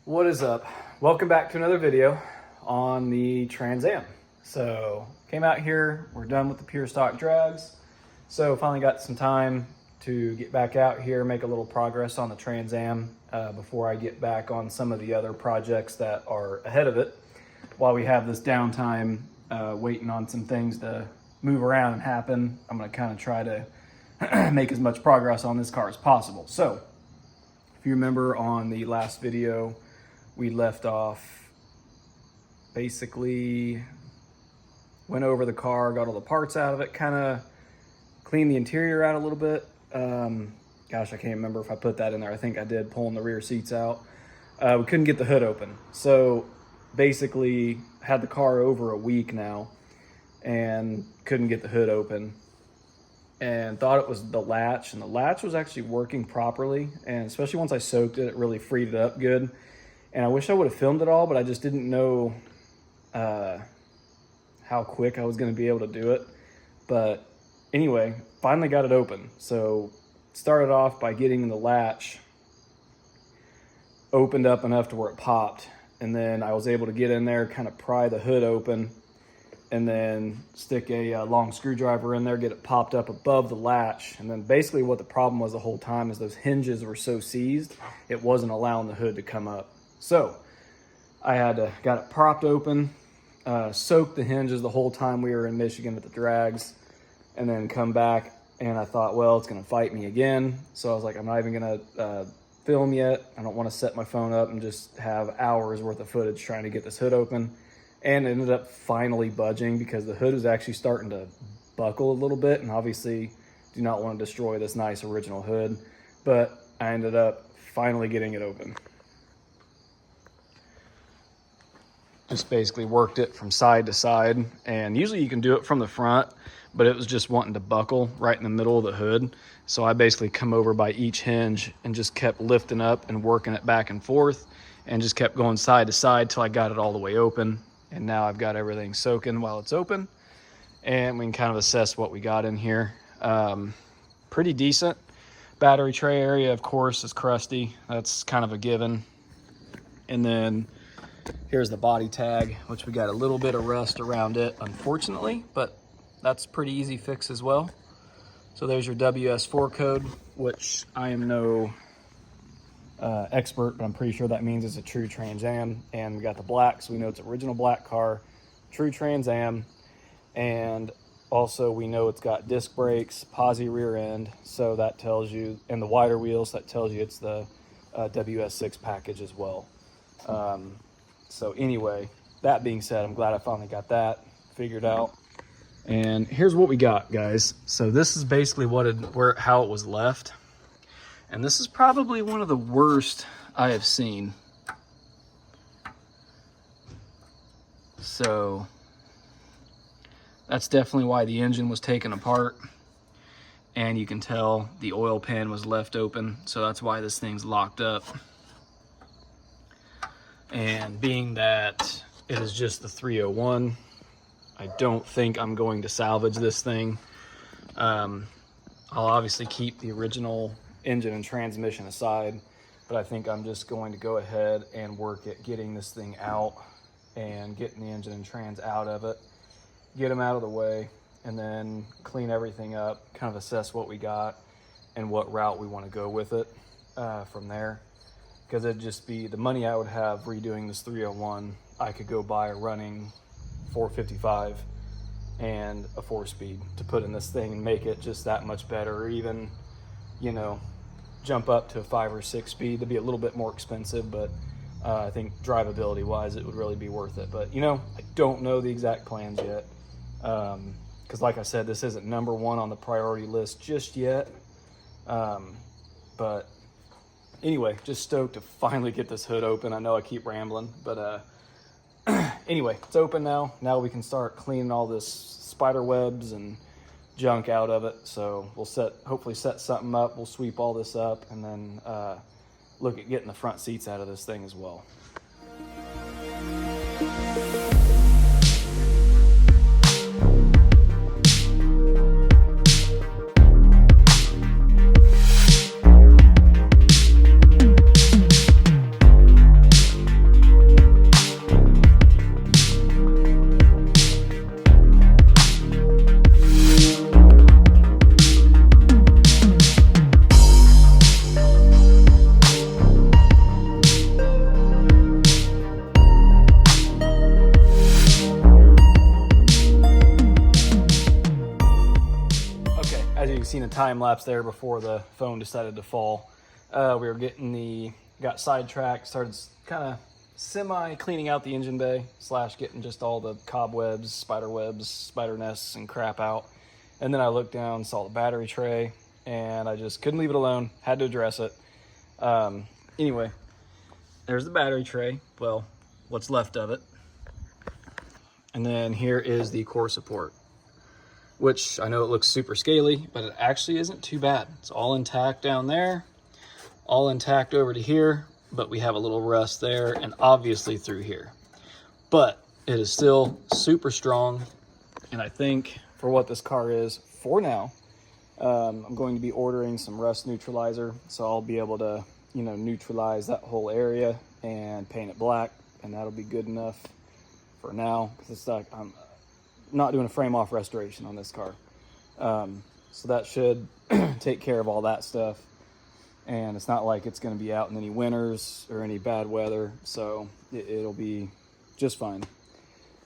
What is up? Welcome back to another video on the Trans Am. So came out here, we're done with the pure stock drags. So finally got some time to get back out here, make a little progress on the Trans Am before I get back on some of the other projects that are ahead of it. While we have this downtime waiting on some things to move around and happen, I'm gonna kind of try to make as much progress on this car as possible. So if you remember on the last video, we left off, basically went over the car, got all the parts out of it, kind of cleaned the interior out a little bit. Gosh, I can't remember if I put that in there. I think I did, pulling the rear seats out. We couldn't get the hood open. So basically had the car over a week now and couldn't get the hood open, and thought it was the latch, and the latch was actually working properly. And especially once I soaked it, it really freed it up good. And I wish I would have filmed it all, but I just didn't know how quick I was going to be able to do it. But anyway, finally got it open. So started off by getting the latch opened up enough to where it popped. And then I was able to get in there, kind of pry the hood open, and then stick a long screwdriver in there, get it popped up above the latch. And then basically what the problem was the whole time is those hinges were so seized, it wasn't allowing the hood to come up. So I got it propped open, soaked the hinges the whole time we were in Michigan at the drags, and then come back, and I thought, well, it's gonna fight me again. So I was like, I'm not even gonna film yet. I don't wanna set my phone up and just have hours worth of footage trying to get this hood open. And it ended up finally budging because the hood was actually starting to buckle a little bit, and obviously do not want to destroy this nice original hood, but I ended up finally getting it open. Just basically worked it from side to side, and usually you can do it from the front, but it was just wanting to buckle right in the middle of the hood. So I basically come over by each hinge and just kept lifting up and working it back and forth, and just kept going side to side till I got it all the way open. And now I've got everything soaking while it's open, and we can kind of assess what we got in here. Pretty decent. Battery tray area, of course, is crusty. That's kind of a given. And then here's the body tag, which we got a little bit of rust around it, unfortunately, but that's pretty easy fix as well. So there's your WS4 code, which I am no expert, but I'm pretty sure that means it's a true Trans Am. And we got the black, so we know it's original black car, true Trans Am. And also we know it's got disc brakes, posi rear end, so that tells you, and the wider wheels, that tells you it's the WS6 package as well. So anyway, that being said, I'm glad I finally got that figured out. And here's what we got, guys. So this is basically how it was left. And this is probably one of the worst I have seen. So that's definitely why the engine was taken apart. And you can tell the oil pan was left open. So that's why this thing's locked up. And being that it is just the 301, I don't think I'm going to salvage this thing. I'll obviously keep the original engine and transmission aside, but I think I'm just going to go ahead and work at getting this thing out and getting the engine and trans out of it, get them out of the way, and then clean everything up, kind of assess what we got and what route we want to go with it from there. Because it'd just be the money I would have redoing this 301, I could go buy a running 455 and a 4-speed to put in this thing and make it just that much better, or even, you know, jump up to a 5 or 6 speed. To be a little bit more expensive, but I think drivability wise it would really be worth it. But you know, I don't know the exact plans yet, because like I said, this isn't number one on the priority list just yet. But anyway, just stoked to finally get this hood open. I know I keep rambling, but anyway, it's open now. Now we can start cleaning all this spider webs and junk out of it. So we'll hopefully set something up. We'll sweep all this up, and then look at getting the front seats out of this thing as well. time lapse there before the phone decided to fall. We were got sidetracked, started kind of semi cleaning out the engine bay / getting just all the cobwebs, spider nests and crap out. And then I looked down, saw the battery tray, and I just couldn't leave it alone, had to address it. Anyway, there's the battery tray, well, what's left of it. And then here is the core support, which I know it looks super scaly, but it actually isn't too bad. It's all intact down there, all intact over to here, but we have a little rust there and obviously through here. But it is still super strong, and I think for what this car is for now, I'm going to be ordering some rust neutralizer, so I'll be able to, neutralize that whole area and paint it black, and that'll be good enough for now, because it's like I'm not doing a frame off restoration on this car. So that should take care of all that stuff, and it's not like it's going to be out in any winters or any bad weather, so it'll be just fine.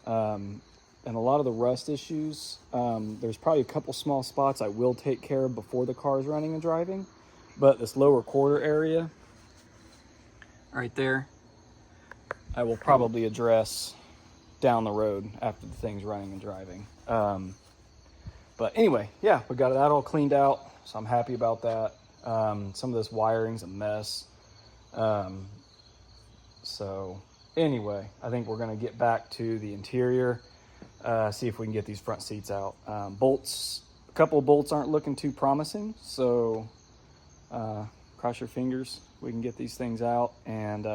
And a lot of the rust issues, there's probably a couple small spots I will take care of before the car is running and driving, but this lower quarter area right there, I will probably address down the road after the thing's running and driving. But anyway, yeah, we got that all cleaned out, so I'm happy about that. Some of this wiring's a mess. So anyway, I think we're gonna get back to the interior, see if we can get these front seats out. Bolts, a couple of bolts aren't looking too promising, so cross your fingers, we can get these things out and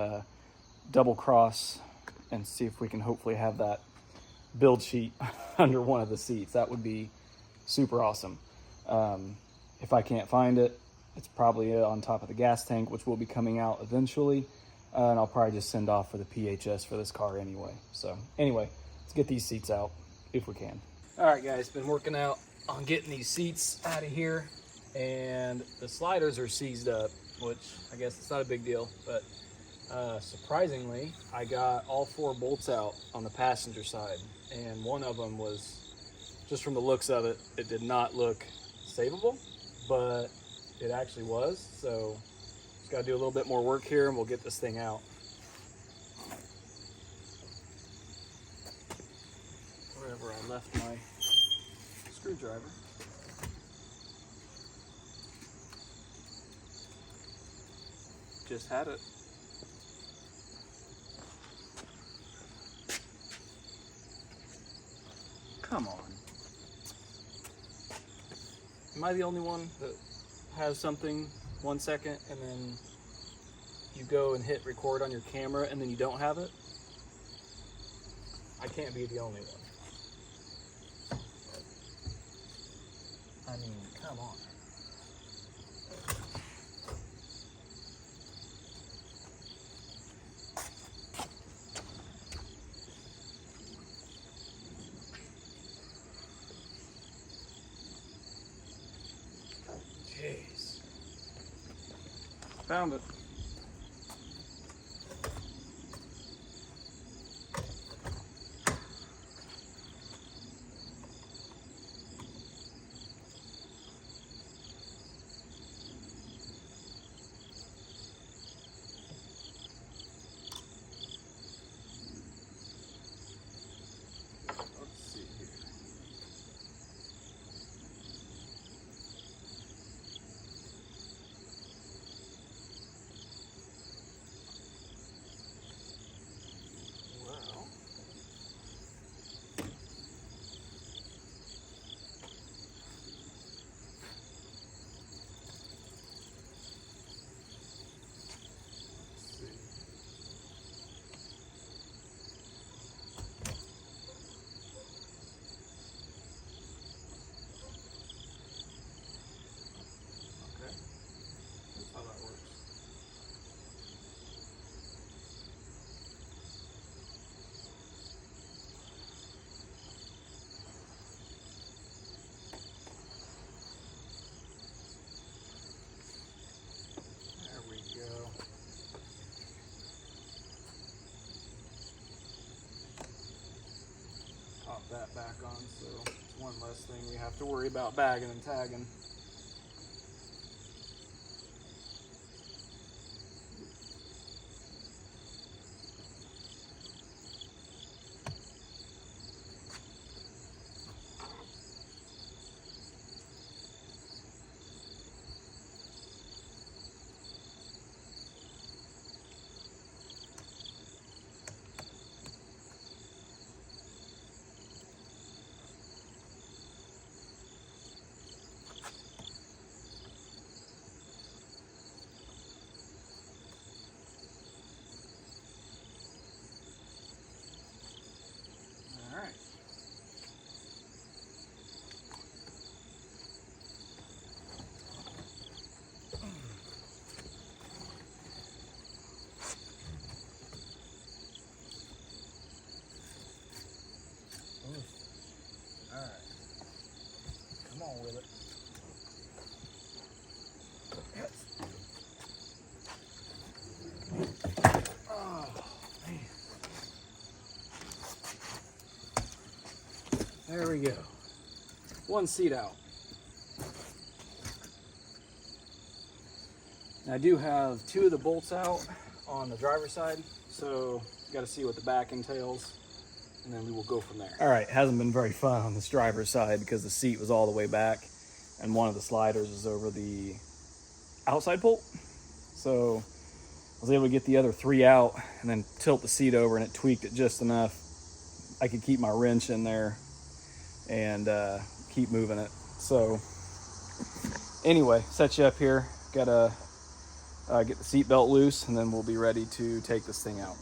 double cross and see if we can hopefully have that build sheet under one of the seats. That would be super awesome. If I can't find it, it's probably on top of the gas tank, which will be coming out eventually. And I'll probably just send off for the PHS for this car anyway. So anyway, let's get these seats out if we can. All right, guys, been working out on getting these seats out of here, and the sliders are seized up, which I guess it's not a big deal, but surprisingly, I got all 4 bolts out on the passenger side, and one of them was, just from the looks of it, it did not look savable, but it actually was. So just got to do a little bit more work here and we'll get this thing out. Wherever I left my screwdriver. Just had it. Come on. Am I the only one that has something 1 second and then you go and hit record on your camera and then you don't have it? I can't be the only one. I mean, come on. Jeez. Found it. Let's see here. Well, let's see. Okay, that's how that works. There we go. Pop that back on, so it's one less thing we have to worry about bagging and tagging. There we go. One seat out. I do have 2 of the bolts out on the driver's side, so got to see what the back entails, and then we will go from there. All right, hasn't been very fun on this driver's side because the seat was all the way back, and one of the sliders is over the outside bolt. So I was able to get the other 3 out and then tilt the seat over, and it tweaked it just enough. I could keep my wrench in there and keep moving it. So anyway, set you up here. Gotta get the seat belt loose, and then we'll be ready to take this thing out.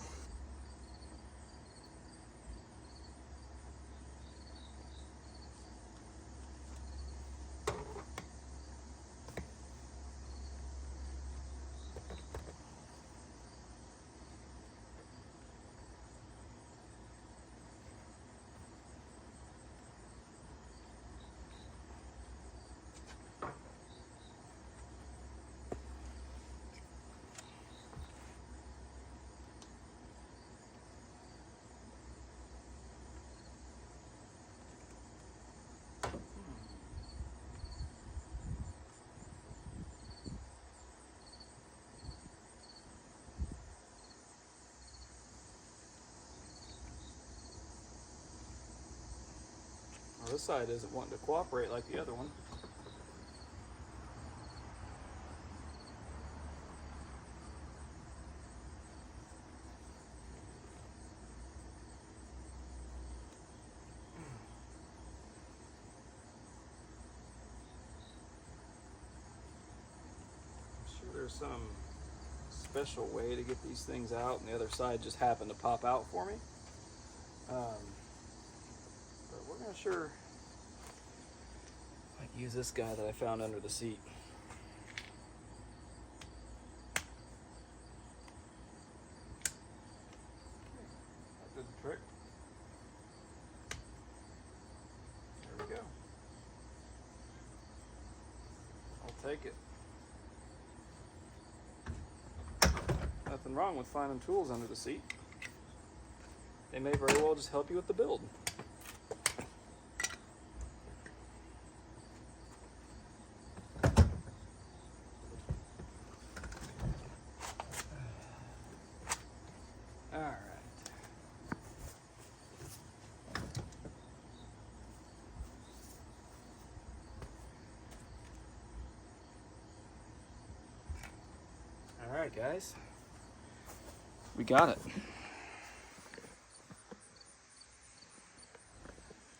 Well, this side isn't wanting to cooperate like the other one. I'm sure there's some special way to get these things out, and the other side just happened to pop out for me. But we're gonna sure use this guy that I found under the seat. That did the trick. There we go. I'll take it. Nothing wrong with finding tools under the seat. They may very well just help you with the build. All right, guys, we got it.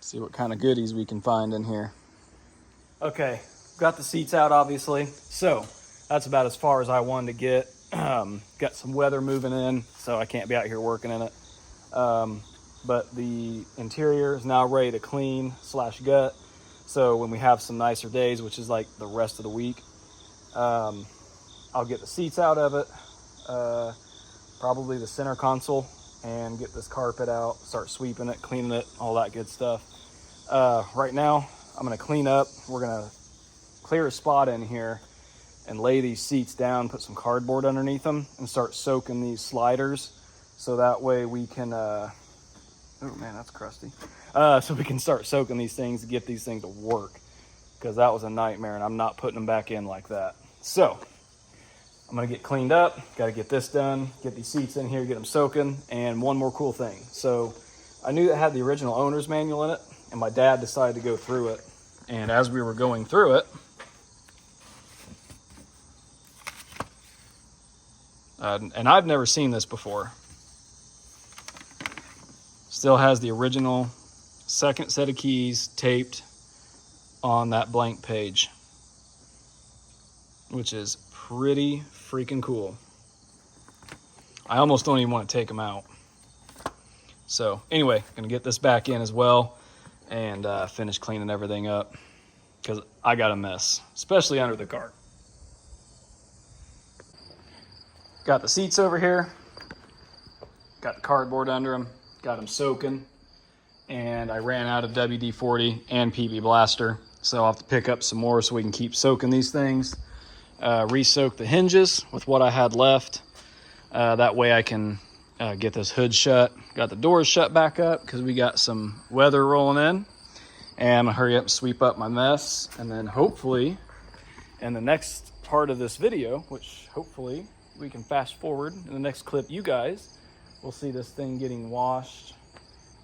See what kind of goodies we can find in here. Okay, got the seats out, obviously. So that's about as far as I wanted to get. Got some weather moving in, so I can't be out here working in it. But the interior is now ready to clean / gut. So when we have some nicer days, which is like the rest of the week, I'll get the seats out of it, probably the center console, and get this carpet out, start sweeping it, cleaning it, all that good stuff. Right now, I'm gonna clean up. We're gonna clear a spot in here and lay these seats down, put some cardboard underneath them, and start soaking these sliders. So that way we can, oh man, that's crusty. So we can start soaking these things to get these things to work, because that was a nightmare and I'm not putting them back in like that. So I'm gonna get cleaned up, gotta get this done, get these seats in here, get them soaking, and one more cool thing. So I knew it had the original owner's manual in it, and my dad decided to go through it. And as we were going through it, and I've never seen this before, still has the original second set of keys taped on that blank page, which is pretty freaking cool. I almost don't even want to take them out. So anyway, gonna get this back in as well and finish cleaning everything up, because I got a mess, especially under the cart. Got the seats over here, got the cardboard under them, got them soaking, and I ran out of WD-40 and PB Blaster, so I'll have to pick up some more so we can keep soaking these things. Re-soak the hinges with what I had left. That way I can get this hood shut. Got the doors shut back up because we got some weather rolling in. and I'll hurry up and sweep up my mess. And then hopefully in the next part of this video, which hopefully we can fast forward in the next clip, you guys will see this thing getting washed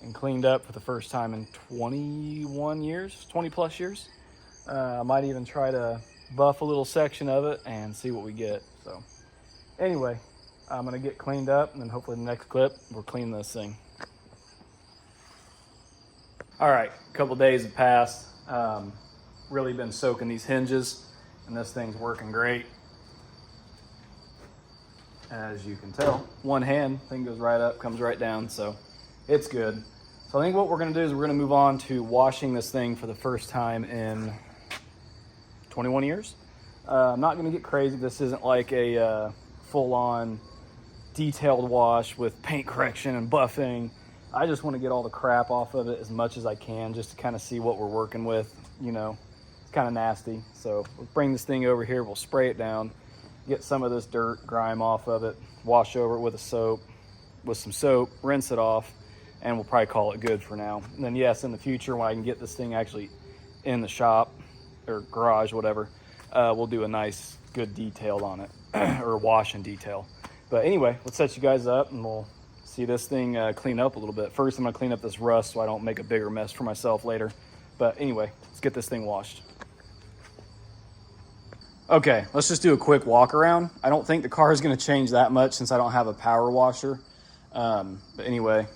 and cleaned up for the first time in 21 years, 20 plus years. I might even try to buff a little section of it and see what we get. So anyway, I'm gonna get cleaned up, and then hopefully in the next clip we'll clean this thing. All right, a couple days have passed. Really been soaking these hinges, and this thing's working great. As you can tell, one hand thing goes right up, comes right down, so it's good. So I think what we're gonna do is we're gonna move on to washing this thing for the first time in 21 years. I'm not gonna get crazy. This isn't like a full-on detailed wash with paint correction and buffing. I just want to get all the crap off of it as much as I can, just to kind of see what we're working with. You know, it's kind of nasty. So we'll bring this thing over here, we'll spray it down, get some of this dirt, grime off of it, wash over it with some soap, rinse it off, and we'll probably call it good for now. And then yes, in the future, when I can get this thing actually in the shop or garage, whatever, we'll do a nice good detail on it or wash and detail. But anyway, let's set you guys up and we'll see this thing clean up a little bit. First, I'm gonna clean up this rust so I don't make a bigger mess for myself later. But anyway, let's get this thing washed. Okay, let's just do a quick walk around. I don't think the car is gonna change that much since I don't have a power washer. But anyway,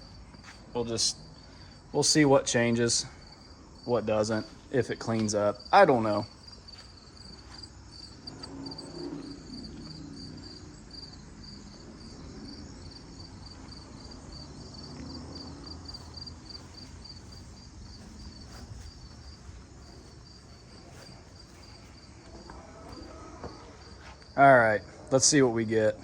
we'll see what changes, what doesn't, if it cleans up. I don't know. All right, let's see what we get.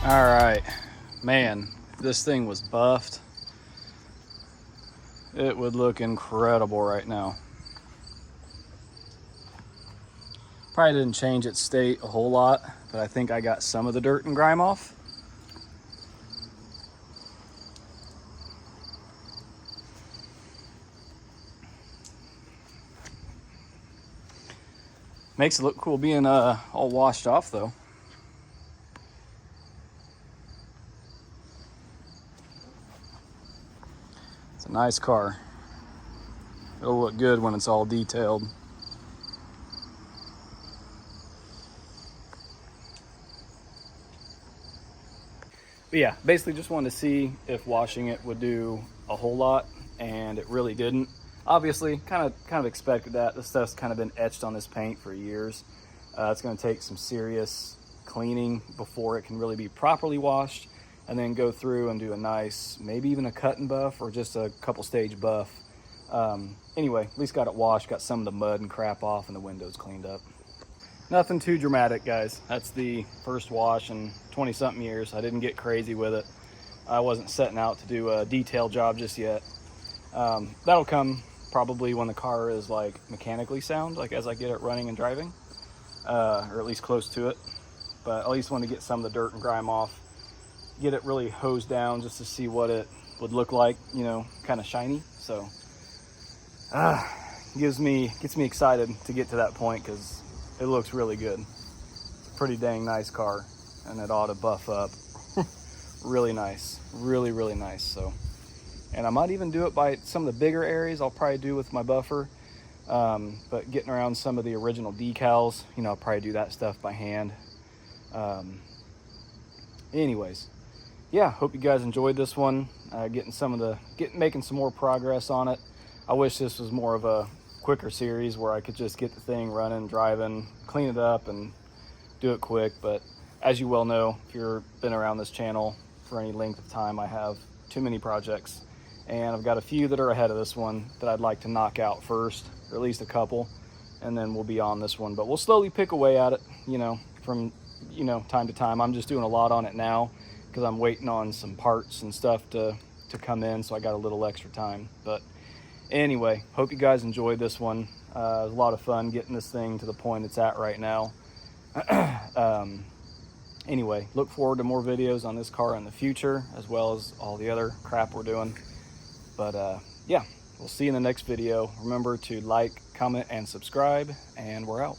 All right, man, this thing was buffed. It would look incredible right now. Probably didn't change its state a whole lot, but I think I got some of the dirt and grime off. Makes it look cool being all washed off though. It's a nice car. It'll look good when it's all detailed. But yeah, basically just wanted to see if washing it would do a whole lot, and it really didn't. Obviously, kind of expected that. This stuff's kind of been etched on this paint for years. It's going to take some serious cleaning before it can really be properly washed, and then go through and do a nice, maybe even a cut and buff or just a couple stage buff. Anyway, at least got it washed, got some of the mud and crap off, and the windows cleaned up. Nothing too dramatic, guys. That's the first wash in 20 something years. I didn't get crazy with it. I wasn't setting out to do a detailed job just yet. That'll come probably when the car is like mechanically sound, like as I get it running and driving, or at least close to it. But at least want to get some of the dirt and grime off, get it really hosed down just to see what it would look like, you know, kind of shiny. So gets me excited to get to that point, because it looks really good. It's a pretty dang nice car, and it ought to buff up. Really nice, really nice. So, and I might even do it by some of the bigger areas. I'll probably do with my buffer, but getting around some of the original decals, you know, I'll probably do that stuff by hand. Anyways, yeah, hope you guys enjoyed this one. Making some more progress on it. I wish this was more of a quicker series where I could just get the thing running, driving, clean it up, and do it quick. But as you well know, if you've been around this channel for any length of time, I have too many projects, and I've got a few that are ahead of this one that I'd like to knock out first, or at least a couple, and then we'll be on this one. But we'll slowly pick away at it, you know, from, you know, time to time. I'm just doing a lot on it now because I'm waiting on some parts and stuff to come in, so I got a little extra time. But anyway, hope you guys enjoyed this one. It was a lot of fun getting this thing to the point it's at right now. Anyway, look forward to more videos on this car in the future, as well as all the other crap we're doing. But yeah, we'll see you in the next video. Remember to like, comment, and subscribe, and we're out.